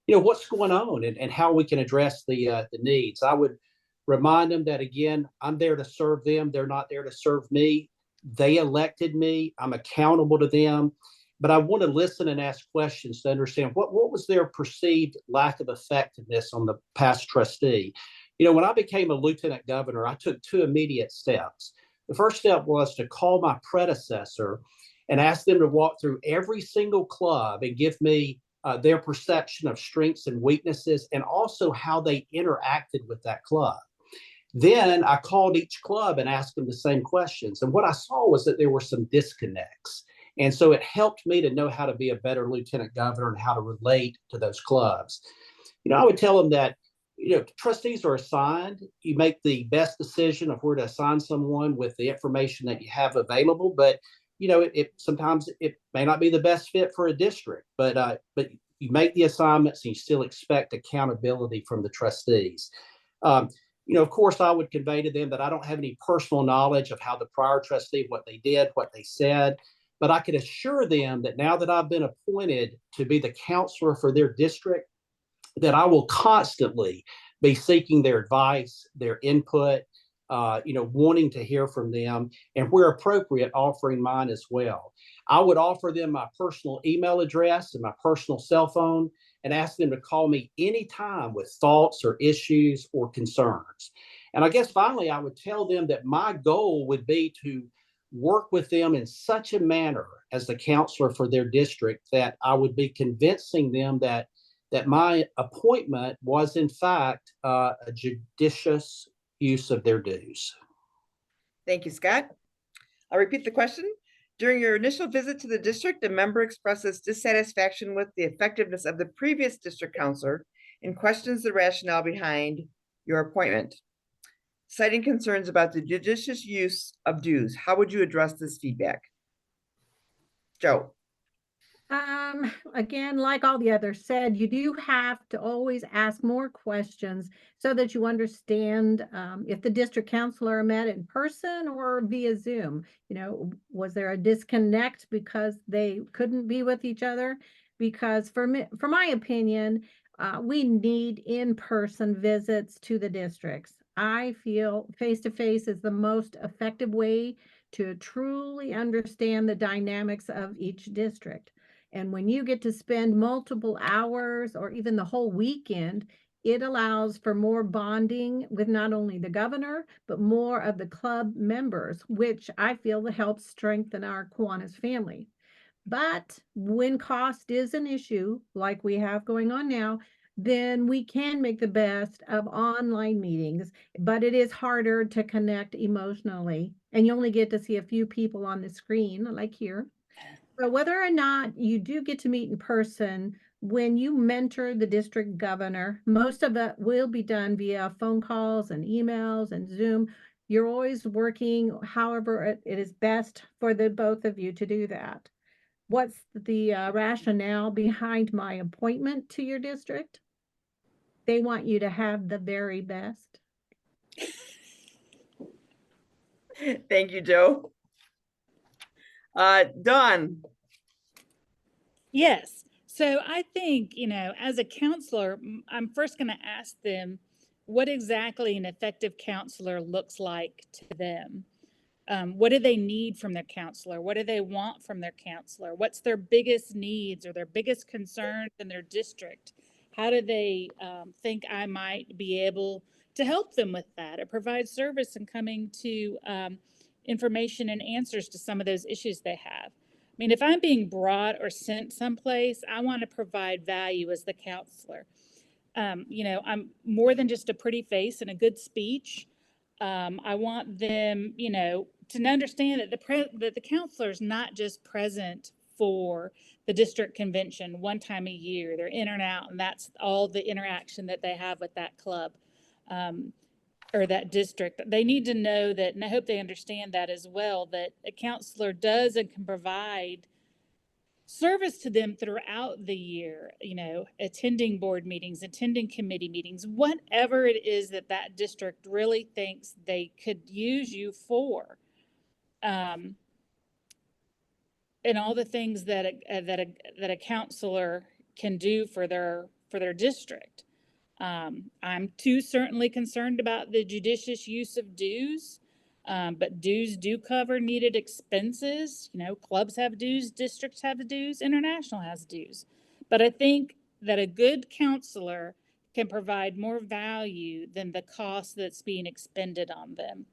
what's going on and how we can address the needs. I would remind them that, again, I'm there to serve them. They're not there to serve me. They elected me. I'm accountable to them. But I want to listen and ask questions to understand what was their perceived lack of effectiveness on the past trustee. When I became a lieutenant governor, I took 2 immediate steps. The first step was to call my predecessor and ask them to walk through every single club and give me their perception of strengths and weaknesses, and also how they interacted with that club. Then I called each club and asked them the same questions. And what I saw was that there were some disconnects. And so it helped me to know how to be a better lieutenant governor and how to relate to those clubs. I would tell them that, trustees are assigned. You make the best decision of where to assign someone with the information that you have available. But, sometimes it may not be the best fit for a district, but you make the assignments and you still expect accountability from the trustees. Of course, I would convey to them that I don't have any personal knowledge of how the prior trustee, what they did, what they said. but I can assure them that now that I've been appointed to be the counselor for their district, that I will constantly be seeking their advice, their input, wanting to hear from them, and where appropriate, offering mine as well. I would offer them my personal email address and my personal cell phone and ask them to call me anytime with thoughts or issues or concerns. And I guess finally, I would tell them that my goal would be to work with them in such a manner as the counselor for their district that I would be convincing them that my appointment was in fact a judicious use of their dues. Thank you, Scott. I'll repeat the question. During your initial visit to the district, a member expresses dissatisfaction with the effectiveness of the previous district counselor and questions the rationale behind your appointment. Citing concerns about the judicious use of dues, how would you address this feedback? Joe. Again, like all the others said, you do have to always ask more questions so that you understand if the district counselor met in person or via Zoom. Was there a disconnect because they couldn't be with each other? Because for my opinion, we need in-person visits to the districts. I feel face-to-face is the most effective way to truly understand the dynamics of each district. And when you get to spend multiple hours or even the whole weekend, it allows for more bonding with not only the governor, but more of the club members, which I feel helps strengthen our Kiwanis family. But when cost is an issue, like we have going on now, then we can make the best of online meetings, but it is harder to connect emotionally. And you only get to see a few people on the screen, like here. So whether or not you do get to meet in person, when you mentor the district governor, most of it will be done via phone calls and emails and Zoom. You're always working however it is best for the both of you to do that. What's the rationale behind my appointment to your district? They want you to have the very best. Thank you, Joe. Dawn. Yes. So I think, as a counselor, I'm first going to ask them what exactly an effective counselor looks like to them. What do they need from their counselor? What do they want from their counselor? What's their biggest needs or their biggest concerns in their district? How do they think I might be able to help them with that or provide service in coming to information and answers to some of those issues they have? I mean, if I'm being brought or sent someplace, I want to provide value as the counselor. I'm more than just a pretty face and a good speech. I want them, to understand that the counselor is not just present for the district convention one time a year. They're in and out, and that's all the interaction that they have with that club or that district. They need to know that, and I hope they understand that as well, that a counselor does and can provide service to them throughout the year, attending board meetings, attending committee meetings, whatever it is that district really thinks they could use you for. And all the things that a counselor can do for their district. I'm too certainly concerned about the judicious use of dues. But dues do cover needed expenses. Clubs have dues, districts have dues, international has dues. But I think that a good counselor can provide more value than the cost that's being expended on them.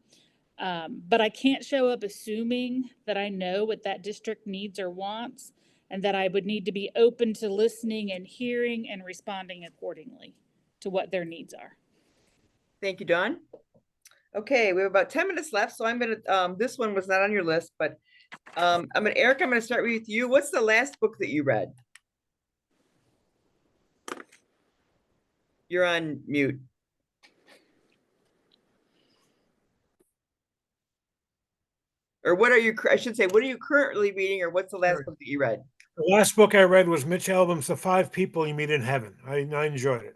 But I can't show up assuming that I know what that district needs or wants, and that I would need to be open to listening and hearing and responding accordingly to what their needs are. Thank you, Dawn. Okay, we have about 10 minutes left, so I'm gonna, this one was not on your list, but Eric, I'm gonna start with you. What's the last book that you read? You're on mute. Or what are you, I should say, what are you currently reading, or what's the last book that you read? The last book I read was Mitch Albom's The 5 People You Meet in Heaven. I enjoyed it.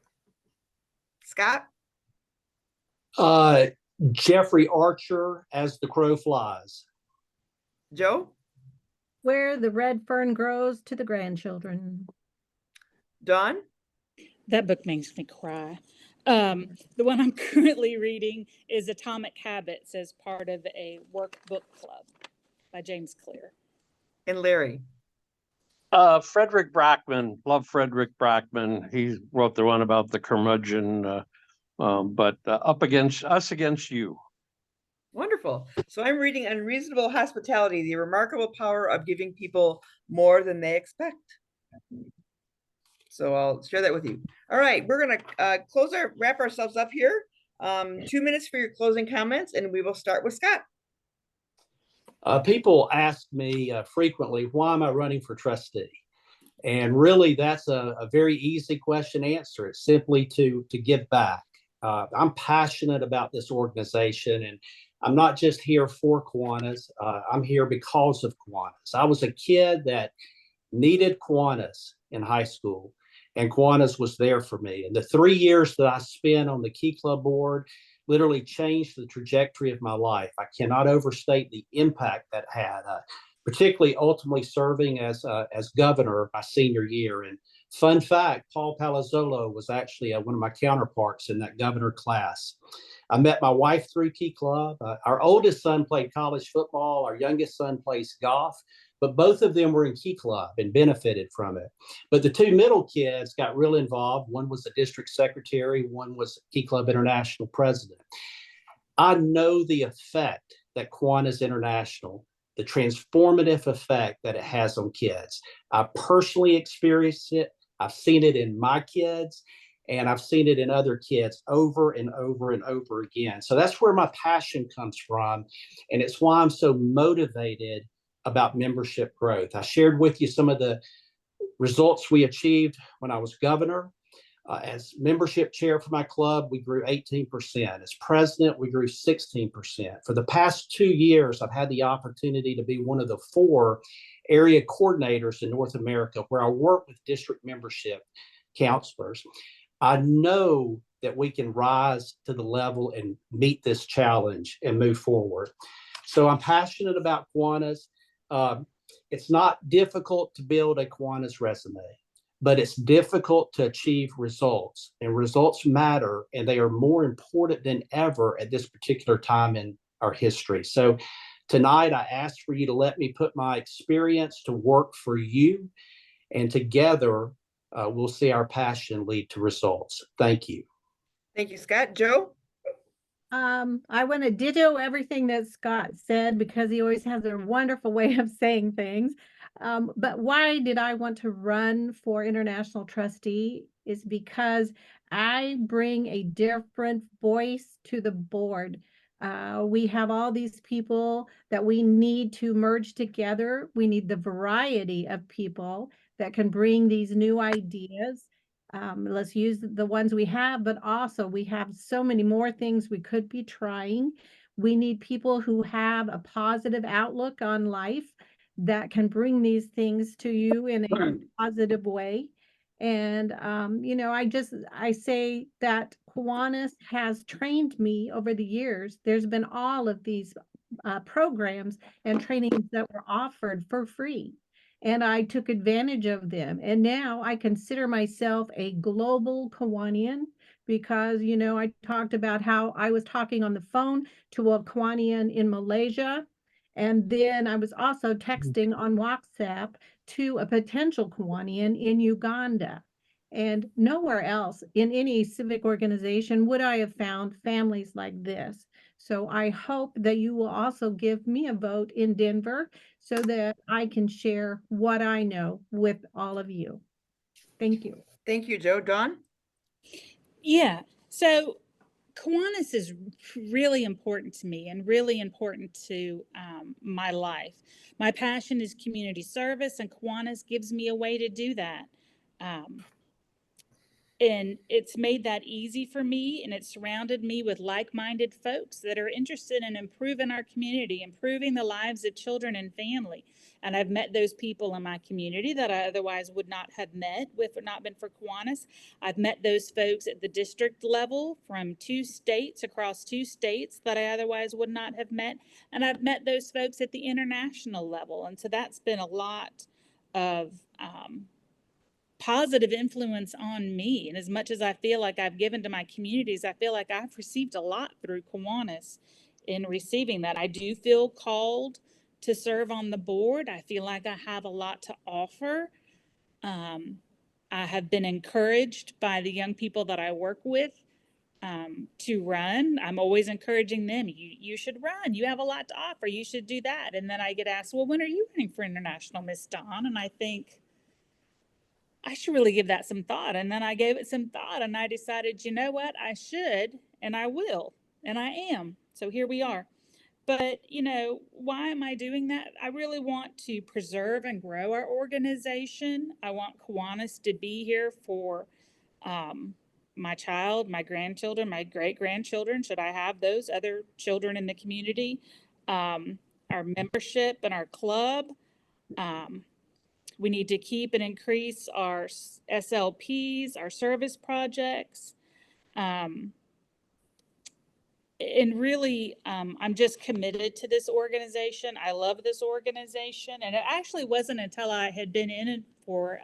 Scott? Jeffrey Archer, As the Crow Flies. Joe? Where the Red Fern Grows to the Grandchildren. Dawn? That book makes me cry. The one I'm currently reading is Atomic Habits as part of a workbook club by James Clear. And Larry? Frederick Brackman, love Frederick Brackman. He wrote the one about the curmudgeon, but Up Against Us Against You. Wonderful. So I'm reading Unreasonable Hospitality, the remarkable power of giving people more than they expect. So I'll share that with you. All right, we're gonna wrap ourselves up here. 2 minutes for your closing comments, and we will start with Scott. People ask me frequently, why am I running for trustee? And really, that's a very easy question to answer. It's simply to give back. I'm passionate about this organization, and I'm not just here for Kiwanis. I'm here because of Kiwanis. I was a kid that needed Kiwanis in high school, and Kiwanis was there for me. And the 3 years that I spent on the Key Club board literally changed the trajectory of my life. I cannot overstate the impact that had, particularly ultimately serving as governor my senior year. And fun fact, Paul Palazzolo was actually one of my counterparts in that governor class. I met my wife through Key Club. Our oldest son played college football. Our youngest son plays golf. But both of them were in Key Club and benefited from it. But the two middle kids got real involved. One was the district secretary. One was Key Club International president. I know the effect that Kiwanis International, the transformative effect that it has on kids. I personally experienced it. I've seen it in my kids, and I've seen it in other kids over and over and over again. So that's where my passion comes from. And it's why I'm so motivated about membership growth. I shared with you some of the results we achieved when I was governor. As membership chair for my club, we grew 18%. As president, we grew 16%. For the past 2 years, I've had the opportunity to be one of the 4 area coordinators in North America where I work with district membership counselors. I know that we can rise to the level and meet this challenge and move forward. So I'm passionate about Kiwanis. It's not difficult to build a Kiwanis resume, but it's difficult to achieve results, and results matter, and they are more important than ever at this particular time in our history. So tonight, I ask for you to let me put my experience to work for you, and together we'll see our passion lead to results. Thank you. Thank you, Scott. Joe? I want to ditto everything that Scott said because he always has a wonderful way of saying things. But why did I want to run for international trustee is because I bring a different voice to the board. We have all these people that we need to merge together. We need the variety of people that can bring these new ideas. Let's use the ones we have, but also we have so many more things we could be trying. We need people who have a positive outlook on life that can bring these things to you in a positive way. And, I say that Kiwanis has trained me over the years. There's been all of these programs and trainings that were offered for free. And I took advantage of them. And now I consider myself a global Kiwanian because, I talked about how I was talking on the phone to a Kiwanian in Malaysia. And then I was also texting on WhatsApp to a potential Kiwanian in Uganda. And nowhere else in any civic organization would I have found families like this. So I hope that you will also give me a vote in Denver so that I can share what I know with all of you. Thank you. Thank you, Joe. Dawn? Yeah. So Kiwanis is really important to me and really important to my life. My passion is community service, and Kiwanis gives me a way to do that. And it's made that easy for me, and it's surrounded me with like-minded folks that are interested in improving our community, improving the lives of children and family. And I've met those people in my community that I otherwise would not have met if it not been for Kiwanis. I've met those folks at the district level from across two states that I otherwise would not have met. And I've met those folks at the international level. And so that's been a lot of positive influence on me. And as much as I feel like I've given to my communities, I feel like I've received a lot through Kiwanis in receiving that. I do feel called to serve on the board. I feel like I have a lot to offer. I have been encouraged by the young people that I work with to run. I'm always encouraging them. You should run. You have a lot to offer. You should do that. And then I get asked, well, when are you running for international, Miss Dawn? And I think, I should really give that some thought. And then I gave it some thought and I decided, you know what, I should, and I will, and I am. So here we are. But, you know, why am I doing that? I really want to preserve and grow our organization. I want Kiwanis to be here for my child, my grandchildren, my great-grandchildren, should I have those other children in the community, our membership and our club. We need to keep and increase our SLPs, our service projects. And really, I'm just committed to this organization. I love this organization. And it actually wasn't until I had been in it for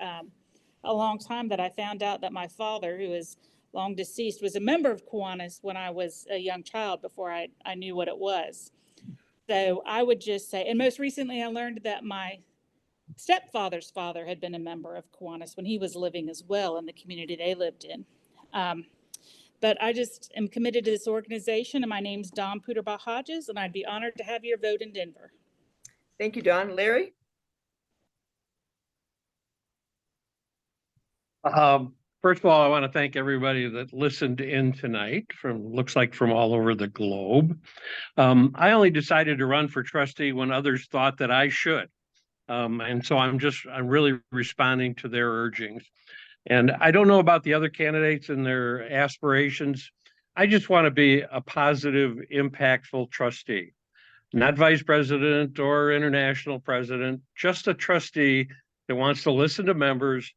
a long time that I found out that my father, who is long deceased, was a member of Kiwanis when I was a young child before I knew what it was. So I would just say, and most recently I learned that my stepfather's father had been a member of Kiwanis when he was living as well in the community they lived in. But I just am committed to this organization, and my name's Dawn Puderbaugh-Hodges, and I'd be honored to have your vote in Denver. Thank you, Dawn. Larry? First of all, I want to thank everybody that listened in tonight looks like from all over the globe. I only decided to run for trustee when others thought that I should. And so I'm really responding to their urgings. And I don't know about the other candidates and their aspirations. I just want to be a positive, impactful trustee, not vice president or international president, just a trustee that wants to listen to members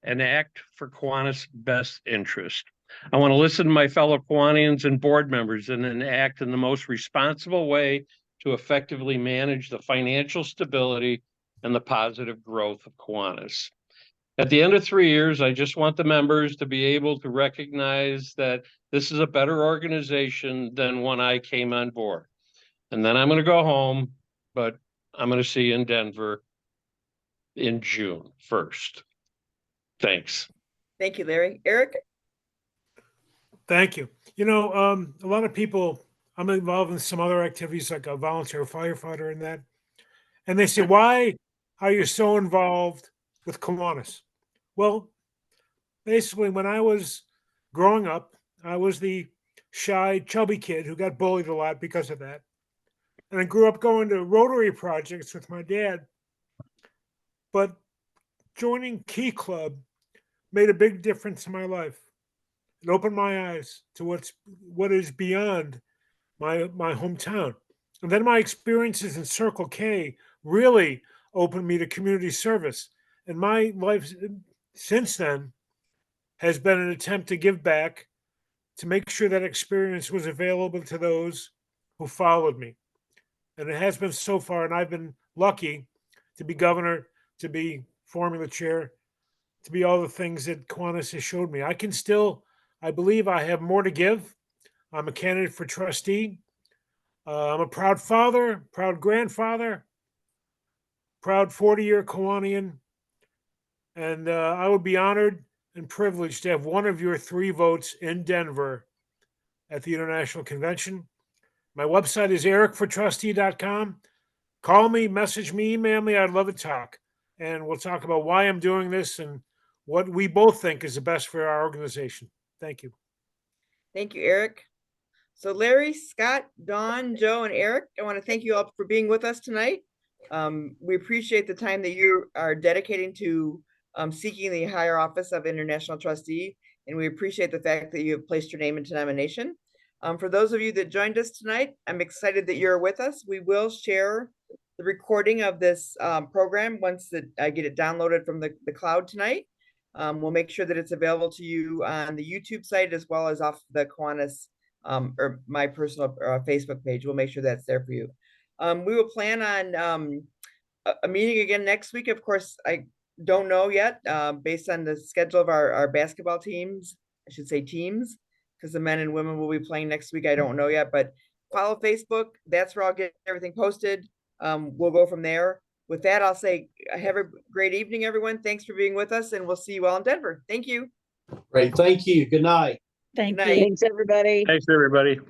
and act for Kiwanis' best interest. I want to listen to my fellow Kiwanians and board members and then act in the most responsible way to effectively manage the financial stability and the positive growth of Kiwanis. At the end of 3 years, I just want the members to be able to recognize that this is a better organization than when I came on board. And then I'm going to go home, but I'm going to see you in Denver in June 1st. Thanks. Thank you, Larry. Eric? Thank you. You know, a lot of people, I'm involved in some other activities like a volunteer firefighter and that. And they say, why are you so involved with Kiwanis? Well, basically, when I was growing up, I was the shy, chubby kid who got bullied a lot because of that. And I grew up going to Rotary projects with my dad. But joining Key Club made a big difference in my life. It opened my eyes to what is beyond my hometown. And then my experiences in Circle K really opened me to community service. And my life since then has been an attempt to give back, to make sure that experience was available to those who followed me. And it has been so far, and I've been lucky to be governor, to be formula chair, to be all the things that Kiwanis has showed me. I believe I have more to give. I'm a candidate for trustee. I'm a proud father, proud grandfather, proud 40-year Kiwanian. And I would be honored and privileged to have one of your 3 votes in Denver at the International Convention. My website is ericfortrustee.com. Call me, message me, email me. I'd love to talk. And we'll talk about why I'm doing this and what we both think is the best for our organization. Thank you. Thank you, Eric. So Larry, Scott, Dawn, Joe, and Eric, I want to thank you all for being with us tonight. We appreciate the time that you are dedicating to seeking the higher office of International Trustee. and we appreciate the fact that you have placed your name into nomination. For those of you that joined us tonight, I'm excited that you're with us. We will share the recording of this program once that I get it downloaded from the cloud tonight. We'll make sure that it's available to you on the YouTube site as well as off the Kiwanis or my personal Facebook page. We'll make sure that's there for you. We will plan on a meeting again next week. Of course, I don't know yet, based on the schedule of our basketball teams, I should say teams, because the men and women will be playing next week. I don't know yet, but follow Facebook. That's where I'll get everything posted. We'll go from there. With that, I'll say have a great evening, everyone. Thanks for being with us, and we'll see you all in Denver. Thank you. Great. Thank you. Good night. Thank Good you. night. Thanks, everybody. Thanks, everybody.